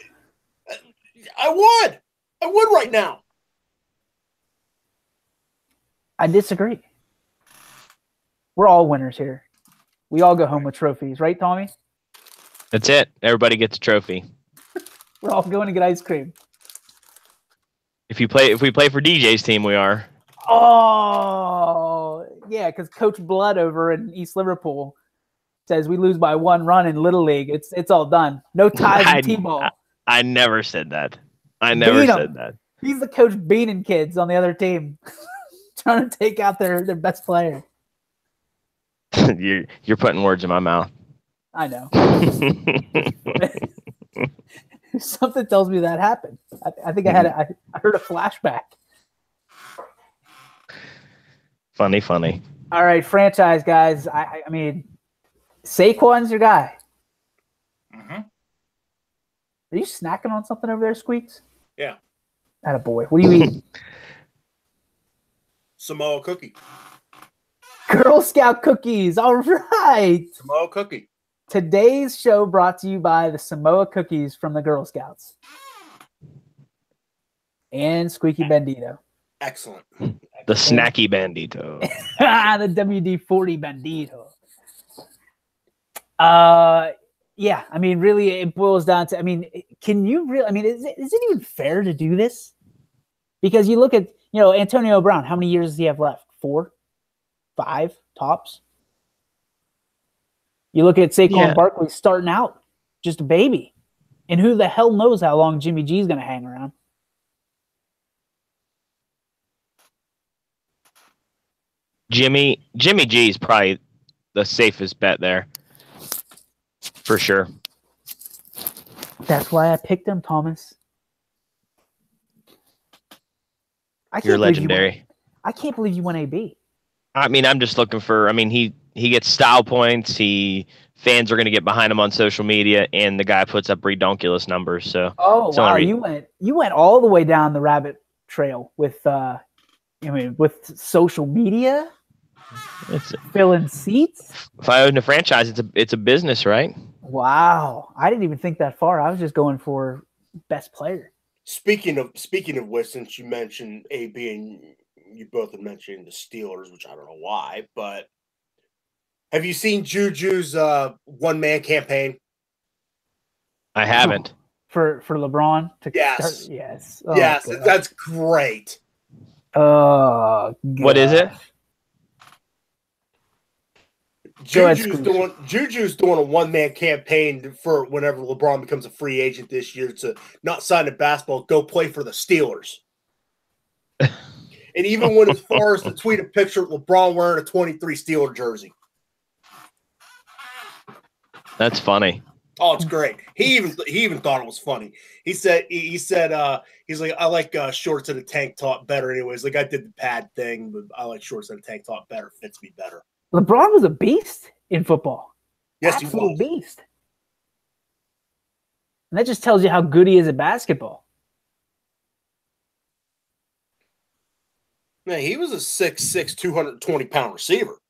I would. I would right now. I disagree. We're all winners here. We all go home with trophies, right, Tommy? That's it. Everybody gets a trophy. We're all going to get ice cream. If we play for DJ's team, we are. Oh, yeah, because Coach Blood over in East Liverpool says we lose by 1 run in Little League. It's all done. No ties in T-ball. I never said that. I never said that. He's the coach beating kids on the other team, trying to take out their best player. You're putting words in my mouth. I know. Something tells me that happened. I think I heard a flashback. Funny. All right, franchise guys. I mean, Saquon's your guy. Mm-hmm. Are you snacking on something over there, Squeaks? Yeah. Attaboy. What do you eat? Samoa cookie. Girl Scout cookies. All right. Samoa cookie. Today's show brought to you by the Samoa cookies from the Girl Scouts. And Squeaky Bandito. Excellent. The snacky Bandito. The WD-40 Bandito. Yeah, I mean, really, it boils down to, I mean, can you really, I mean, is it even fair to do this? Because you look at, Antonio Brown, how many years does he have left? 4, 5 tops? You look at Saquon Barkley starting out, just a baby. And who the hell knows how long Jimmy G is going to hang around? Jimmy G is probably the safest bet there. For sure. That's why I picked him, Thomas. You're legendary. I can't believe you went AB. I mean, I'm just looking for. I mean, he gets style points. Fans are going to get behind him on social media, and the guy puts up redonkulous numbers. So, wow, you went all the way down the rabbit trail with, with social media, filling seats. If I own a franchise, it's a business, right? Wow, I didn't even think that far. I was just going for best player. Speaking of which, since you mentioned AB and you both have mentioned the Steelers, which I don't know why, but have you seen Juju's one-man campaign? I haven't. For LeBron to yes. start? Yes. Oh, yes, God. That's great. Oh, God. What is it? Juju's doing a one-man campaign for whenever LeBron becomes a free agent this year to not sign a basketball, go play for the Steelers. And even went as far as to tweet a picture of LeBron wearing a 23 Steeler jersey. That's funny. Oh, it's great. He even thought it was funny. He said he's like, I like shorts and a tank top better anyways. Like I did the pad thing, but I like shorts and a tank top better. Fits me better. LeBron was a beast in football. Yes, Absolute he was. Beast. And that just tells you how good he is at basketball. Man, he was a 6'6", 220-pound receiver.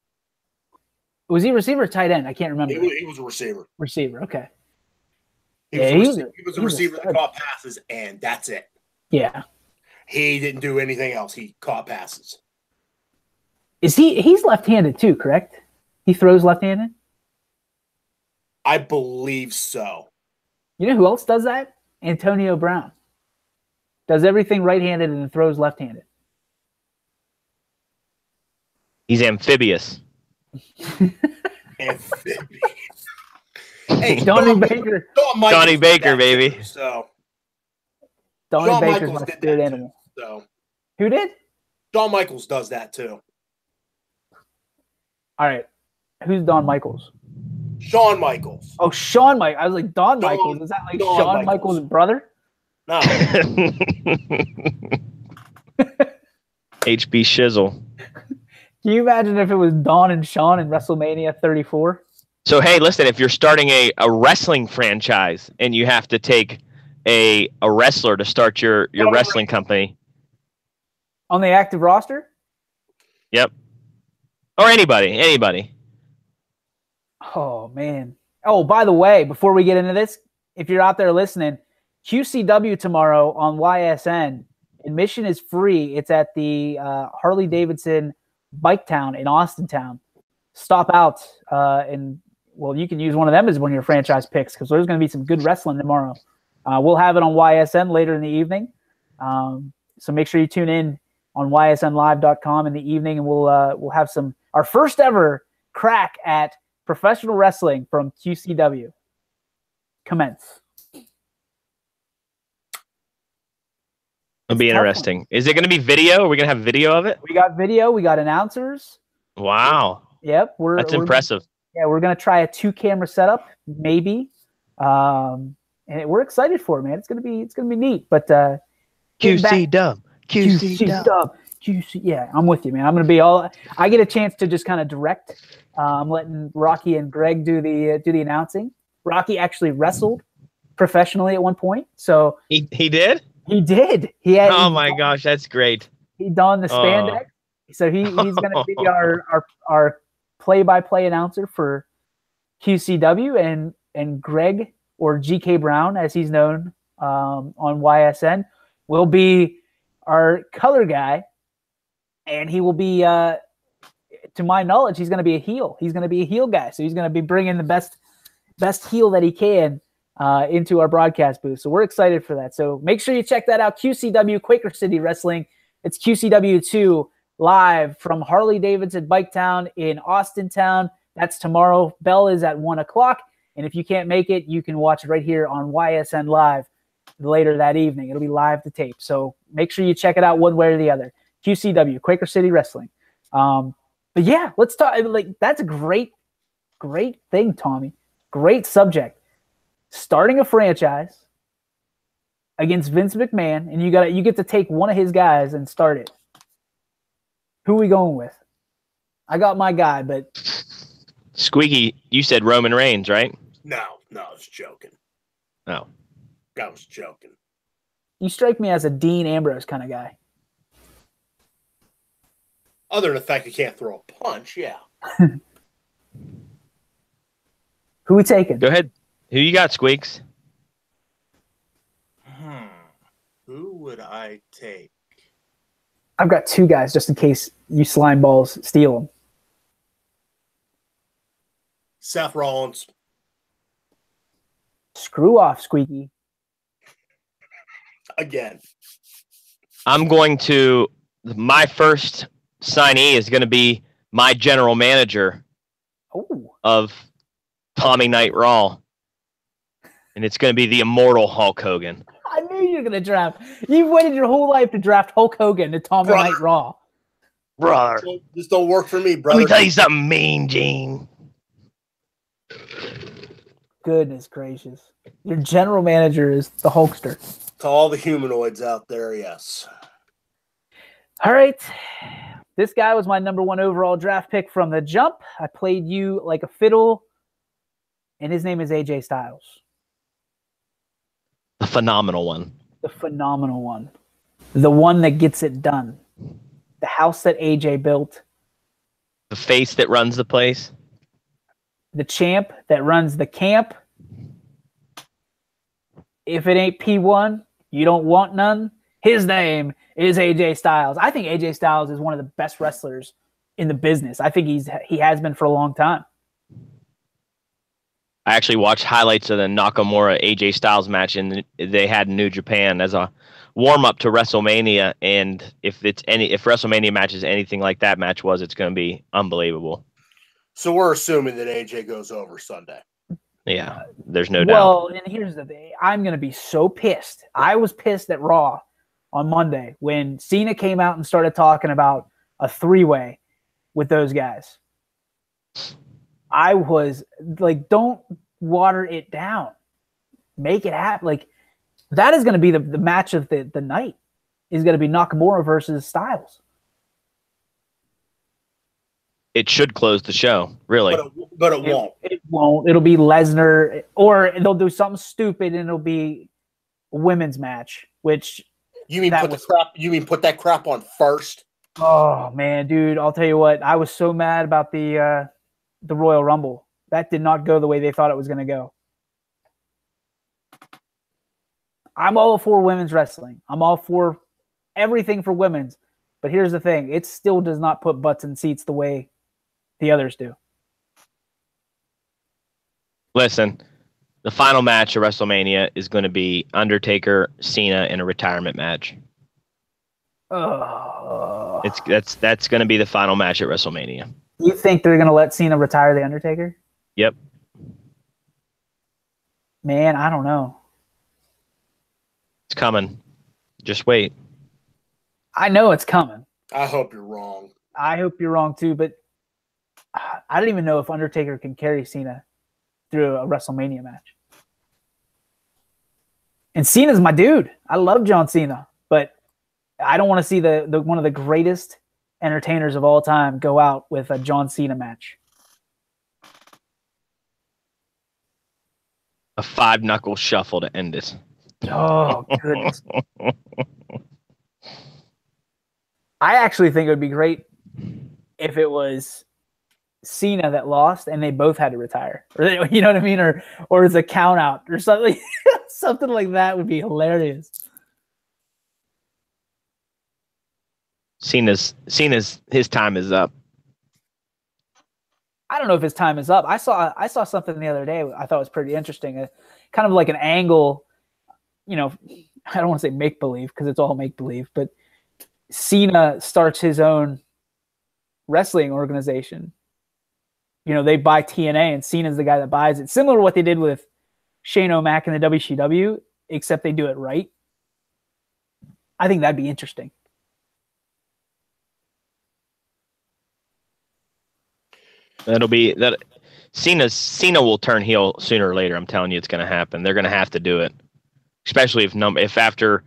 Was he receiver or tight end? I can't remember. He was a receiver. Receiver, okay. He was a receiver that caught passes, and that's it. Yeah. He didn't do anything else. He caught passes. He's left-handed too, correct? He throws left-handed? I believe so. You know who else does that? Antonio Brown. Does everything right-handed and throws left-handed. He's amphibious. Amphibious. Hey, Donnie Baker. Donnie Baker, baby. Too, so Donnie Baker's my spirit animal. So who did? Shawn Michaels does that too. All right. Who's Don Michaels? Shawn Michaels. Oh, Shawn Michaels. I was like, Don Michaels. Is that like Shawn Michaels' brother? No. HB Shizzle. Can you imagine if it was Don and Shawn in WrestleMania 34? So, hey, listen, if you're starting a wrestling franchise and you have to take a wrestler to start your wrestling company. On the active roster? Yep. Or anybody. Oh, man. Oh, by the way, before we get into this, if you're out there listening, QCW tomorrow on YSN. Admission is free. It's at the Harley-Davidson Bike Town in Austintown. Stop out and, well, you can use one of them as one of your franchise picks because there's going to be some good wrestling tomorrow. We'll have it on YSN later in the evening. So make sure you tune in on ysnlive.com in the evening, and we'll have our first ever crack at professional wrestling from QCW. Commence. It'll be interesting. Is it going to be video? Are we going to have video of it? We got video. We got announcers. Wow. Yep. That's impressive. We're going to try a 2-camera setup, maybe. And we're excited for it, man. It's going to be neat. But QC dub. Yeah, I'm with you, man. I'm going to be I get a chance to just kind of direct. I'm letting Rocky and Greg do the announcing. Rocky actually wrestled professionally at one point. So he did? He did. He had. Oh my gosh, that's great. He donned the spandex, so he's going to be our play-by-play announcer for QCW, and Greg, or GK Brown as he's known on YSN, will be our color guy, and he will be, to my knowledge, he's going to be a heel. He's going to be a heel guy, so he's going to be bringing the best heel that he can into our broadcast booth. So we're excited for that. So make sure you check that out. QCW, Quaker City Wrestling. It's QCW2 live from Harley-Davidson Bike Town in Austin Town. That's tomorrow. Bell is at 1 o'clock. And if you can't make it, you can watch it right here on YSN Live later that evening. It'll be live to tape. So make sure you check it out one way or the other. QCW, Quaker City Wrestling. But yeah, let's talk. Like, that's a great thing, Tommy. Great subject. Starting a franchise against Vince McMahon, and you get to take one of his guys and start it. Who are we going with? I got my guy, but Squeaky, you said Roman Reigns, right? No, I was joking. Oh. I was joking. You strike me as a Dean Ambrose kind of guy. Other than the fact you can't throw a punch, yeah. Who we taking? Go ahead. Who you got, Squeaks? Who would I take? I've got two guys just in case you slime balls steal them. Seth Rollins. Screw off, Squeaky. Again. I'm going to, my first signee is going to be my general manager of Tommy Night Raw. And it's going to be the immortal Hulk Hogan. I knew you were going to draft. You've waited your whole life to draft Hulk Hogan to Tommy Night Raw. Brother. This don't work for me, brother. Let me tell you something, Mean Gene. Goodness gracious. Your general manager is the Hulkster. To all the humanoids out there, yes. All right. This guy was my number one overall draft pick from the jump. I played you like a fiddle, and his name is AJ Styles. The phenomenal one. The phenomenal one. The one that gets it done. The house that AJ built. The face that runs the place. The champ that runs the camp. If it ain't P1, you don't want none. His name is AJ Styles. I think AJ Styles is one of the best wrestlers in the business. I think he has been for a long time. I actually watched highlights of the Nakamura AJ Styles match, and they had in New Japan as a warm up to WrestleMania. And if WrestleMania match is anything like that match was, it's going to be unbelievable. So we're assuming that AJ goes over Sunday. Yeah, there's no doubt. Well, and here's the thing. I'm going to be so pissed. I was pissed at Raw on Monday when Cena came out and started talking about a three-way with those guys. I was like, don't water it down. Make it happen. Like, that is going to be the match of the night. Is going to be Nakamura versus Styles. It should close the show, really. But it won't. It won't. It'll be Lesnar, or they'll do something stupid and it'll be a women's match, which you mean put that crap on first? Oh man, dude, I'll tell you what, I was so mad about the Royal Rumble. That did not go the way they thought it was going to go. I'm all for women's wrestling. I'm all for everything for women's. But here's the thing. It still does not put butts in seats the way the others do. Listen, the final match of WrestleMania is going to be Undertaker, Cena in a retirement match. That's going to be the final match at WrestleMania. You think they're going to let Cena retire the Undertaker? Yep. Man, I don't know. It's coming. Just wait. I know it's coming. I hope you're wrong. I hope you're wrong too, but I don't even know if Undertaker can carry Cena through a WrestleMania match. And Cena's my dude. I love John Cena, but I don't want to see the one of the greatest entertainers of all time go out with a John Cena match. A 5-knuckle shuffle to end it. Oh, goodness. I actually think it would be great if it was Cena that lost and they both had to retire. Or, you know what I mean? Or it's a count out or something. Something like that would be hilarious. Cena's his time is up. I don't know if his time is up. I saw something the other day I thought was pretty interesting. Kind of like an angle, you know, I don't want to say make believe because it's all make believe, but Cena starts his own wrestling organization. You know, they buy TNA and Cena's the guy that buys it. Similar to what they did with Shane O'Mac in the WCW, except they do it right. I think that'd be interesting. That'll be that. Cena will turn heel sooner or later. I'm telling you, it's going to happen. They're going to have to do it, especially if after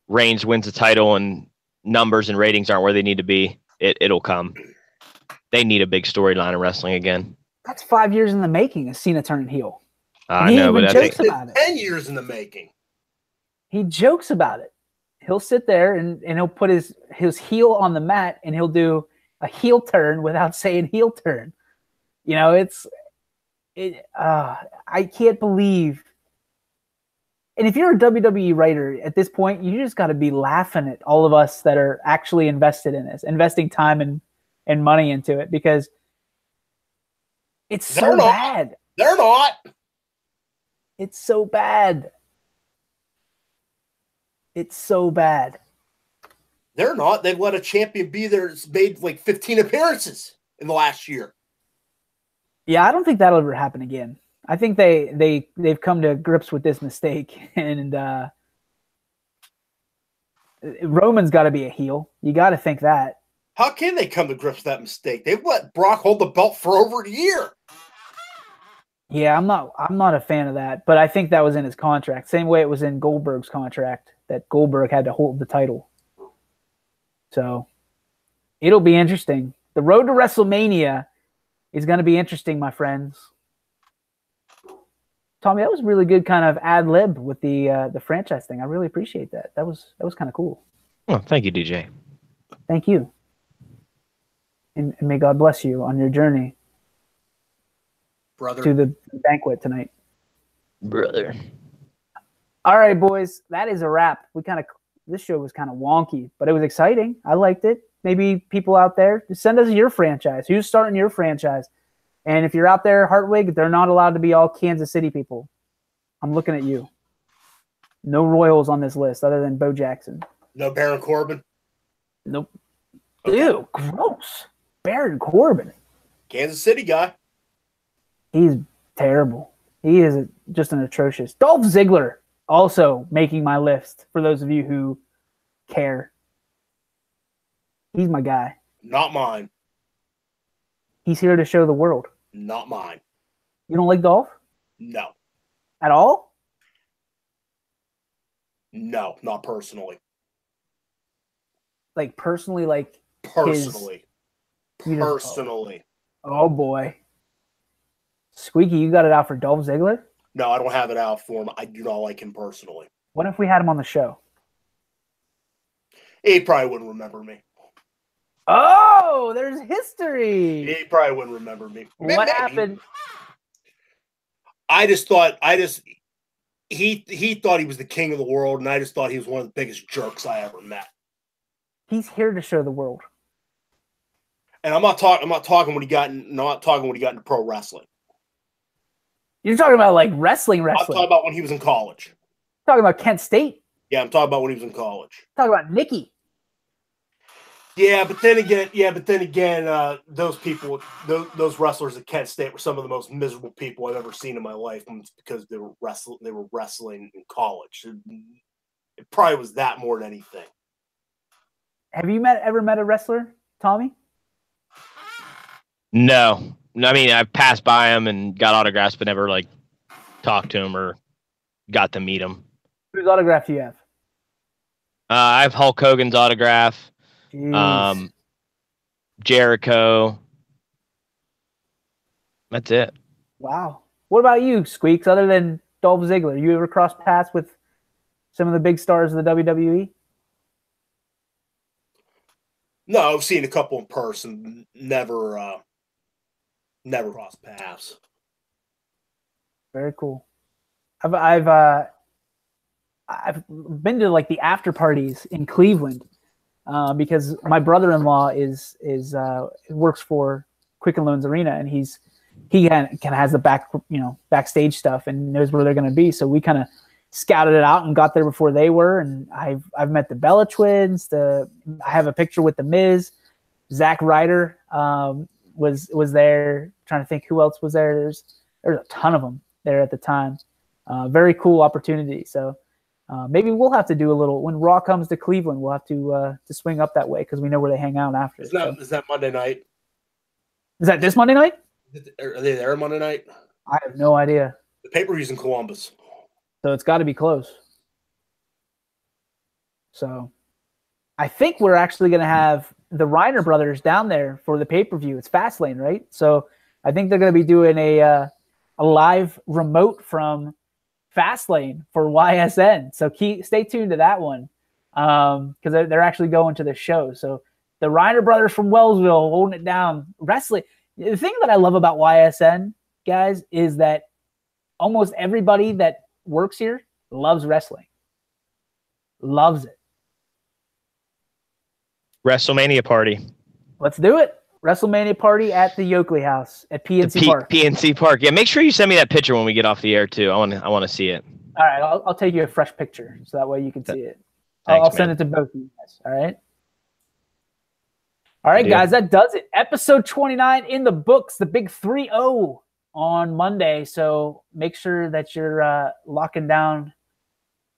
Reigns wins the title and numbers and ratings aren't where they need to be. It'll come. They need a big storyline in wrestling again. That's 5 years in the making. Is Cena turning heel? I know, but I think about it. 10 years in the making. He jokes about it. He'll sit there and he'll put his heel on the mat and he'll do a heel turn without saying heel turn. You know, I can't believe. And if you're a WWE writer at this point, you just got to be laughing at all of us that are actually invested in this, investing time and money into it, because it's so bad. They're not. It's so bad. It's so bad. They're not. They've let a champion be there. It's made like 15 appearances in the last year. Yeah, I don't think that'll ever happen again. I think they've come to grips with this mistake, and Roman's got to be a heel. You got to think that. How can they come to grips with that mistake? They've let Brock hold the belt for over a year. Yeah, I'm not a fan of that, but I think that was in his contract. Same way it was in Goldberg's contract that Goldberg had to hold the title. So it'll be interesting. The road to WrestleMania is going to be interesting, my friends. Tommy, that was really good kind of ad lib with the franchise thing. I really appreciate that. That was kind of cool. Oh, thank you, DJ. Thank you. And may God bless you on your journey, brother, to the banquet tonight. Brother. All right, boys, that is a wrap. This show was kind of wonky, but it was exciting. I liked it. Maybe people out there, send us your franchise. Who's starting your franchise? And if you're out there, Hartwig, they're not allowed to be all Kansas City people. I'm looking at you. No Royals on this list other than Bo Jackson. No Baron Corbin? Nope. Okay. Ew, gross. Baron Corbin. Kansas City guy. He's terrible. He is just an atrocious. Dolph Ziggler also making my list for those of you who care. He's my guy. Not mine. He's here to show the world. Not mine. You don't like Dolph? No. At all? No, not personally. Like personally, like personally. Personally. Oh boy. Squeaky, you got it out for Dolph Ziggler? No, I don't have it out for him. I do not like him personally. What if we had him on the show? He probably wouldn't remember me. Oh, there's history. He probably wouldn't remember me. What happened? He thought he was the king of the world, and I just thought he was one of the biggest jerks I ever met. He's here to show the world. And I'm not talking when he got into pro wrestling. You're talking about like wrestling. I'm talking about when he was in college. Talking about Kent State. Yeah, I'm talking about when he was in college. Talking about Nikki. Yeah, but then again, those people, those wrestlers at Kent State were some of the most miserable people I've ever seen in my life, because they were wrestling in college. It probably was that more than anything. Have you ever met a wrestler, Tommy? No. I mean, I've passed by him and got autographs, but never like talked to him or got to meet him. Whose autograph do you have? I have Hulk Hogan's autograph. Jeez. Jericho. That's it. Wow. What about you, Squeaks? Other than Dolph Ziggler, you ever crossed paths with some of the big stars of the WWE? No, I've seen a couple in person. Never crossed paths. Very cool. I've been to like the after parties in Cleveland because my brother-in-law works for Quicken Loans Arena, and he kind of has the backstage stuff and knows where they're going to be. So we kind of scouted it out and got there before they were. And I've met the Bella Twins. I have a picture with the Miz. Zack Ryder was there. I'm trying to think who else was there. There's a ton of them there at the time. Very cool opportunity. So maybe we'll have to do a little when Raw comes to Cleveland. We'll have to swing up that way because we know where they hang out after. Is that Monday night? Is that this Monday night? Are they there Monday night? I have no idea. The pay-per-view's in Columbus. So it's got to be close. So I think we're actually going to have the Reiner brothers down there for the pay-per-view. It's Fastlane, right? So I think they're going to be doing a live remote from Fastlane for YSN. So stay tuned to that one because they're actually going to the show. So the Reiner brothers from Wellsville holding it down. Wrestling. The thing that I love about YSN, guys, is that almost everybody that works here loves wrestling. Loves it. WrestleMania party. Let's do it. WrestleMania party at the Yoakley House at PNC Park. PNC Park. Yeah, make sure you send me that picture when we get off the air too. I want to see it. All right, I'll take you a fresh picture so that way you can see it. Thanks, I'll send it to both of you guys. All right. All right, guys, that does it. Episode 29 in the books. The big 3-0 on Monday. So make sure that you're locking down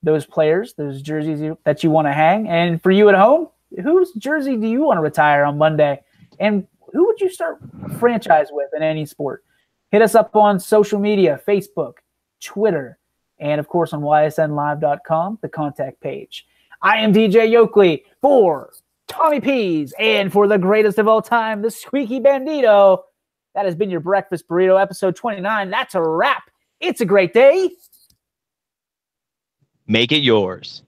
those players, those jerseys that you want to hang. And for you at home, whose jersey do you want to retire on Monday? And who would you start a franchise with in any sport? Hit us up on social media, Facebook, Twitter, and, of course, on ysnlive.com, the contact page. I am DJ Yoakley for Tommy Pease and for the greatest of all time, the Squeaky Bandito. That has been your Breakfast Burrito, episode 29. That's a wrap. It's a great day. Make it yours.